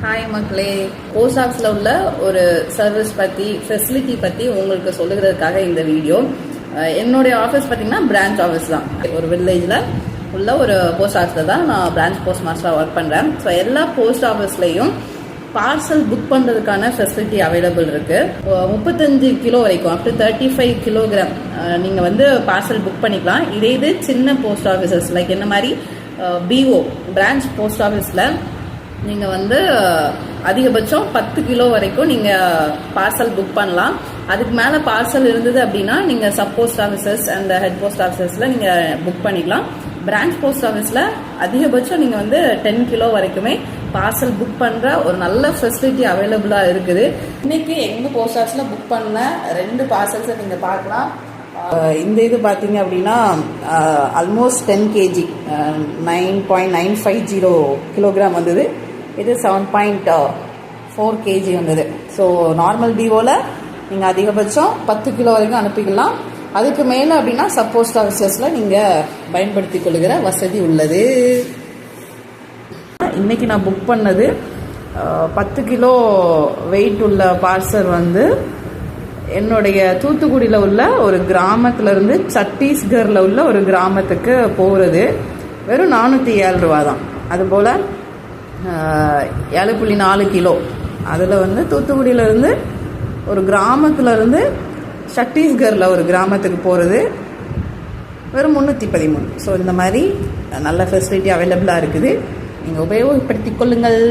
Hi மக்களே, post ஆஃபீஸில் உள்ள ஒரு சர்வீஸ் பற்றி ஃபெசிலிட்டி பற்றி உங்களுக்கு சொல்லுகிறதுக்காக இந்த வீடியோ. என்னுடைய ஆஃபீஸ் பார்த்தீங்கன்னா பிரான்ச் ஆஃபீஸ் தான். ஒரு வில்லேஜில் உள்ள ஒரு போஸ்ட் ஆஃபீஸில் தான் நான் பிரான்ச் போஸ்ட் மாஸ்டராக ஒர்க் பண்ணுறேன். ஸோ எல்லா போஸ்ட் ஆஃபீஸ்லேயும் பார்சல் புக் பண்ணுறதுக்கான ஃபெசிலிட்டி அவைலபிள் இருக்குது. 35 கிலோ வரைக்கும் அப் டு 35 கிலோகிராம் நீங்கள் வந்து பார்சல் புக் பண்ணிக்கலாம். இது சின்ன போஸ்ட் ஆஃபீஸஸ் லைக் என்ன மாதிரி பிஓ பிரான்ச் போஸ்ட் ஆஃபீஸில் நீங்கள் வந்து அதிகபட்சம் 10 கிலோ வரைக்கும் நீங்கள் பார்சல் புக் பண்ணலாம். அதுக்கு மேலே பார்சல் இருந்தது அப்படின்னா நீங்கள் sub post offices and head post ஆஃபீஸஸில் நீங்கள் புக் பண்ணிக்கலாம். பிரான்ச் போஸ்ட் ஆஃபீஸில் அதிகபட்சம் நீங்கள் வந்து 10 கிலோ வரைக்குமே பார்சல் புக் பண்ணுற ஒரு நல்ல ஃபெசிலிட்டி அவைலபிளாக இருக்குது. இன்னைக்கு எங்கள் போஸ்ட் ஆஃபீஸில் புக் பண்ண 2 பார்சல்ஸை நீங்கள் பார்க்கலாம். இந்த இது பார்த்தீங்க அப்படின்னா ஆல்மோஸ்ட் 10 kg 9.950 கிலோகிராம் வந்தது. இது 7.4 kg வந்தது. ஸோ நார்மல் டிவோவில் நீங்கள் அதிகபட்சம் 10 கிலோ வரைக்கும் அனுப்பிக்கலாம். அதுக்கு மேலே அப்படின்னா சப் போஸ்ட் ஆஃபீஸஸில் நீங்கள் பயன்படுத்தி கொள்கிற வசதி உள்ளது. இன்னைக்கு நான் புக் பண்ணது 10 கிலோ வெயிட் உள்ள பார்சல் வந்து என்னுடைய தூத்துக்குடியில் உள்ள ஒரு கிராமத்திலேருந்து சத்தீஸ்கரில் உள்ள ஒரு கிராமத்துக்கு போகிறது. வெறும் 407 ரூபா தான். அதுபோல் 7.4 கிலோ அதில் வந்து தூத்துக்குடியிலேருந்து ஒரு கிராமத்திலேருந்து சத்தீஸ்கரில் ஒரு கிராமத்துக்கு போகிறது வெறும் 313. ஸோ இந்த மாதிரி நல்ல ஃபெசிலிட்டி அவைலபிளாக இருக்குது. நீங்கள் உபயோகப்படுத்தி கொள்ளுங்கள்.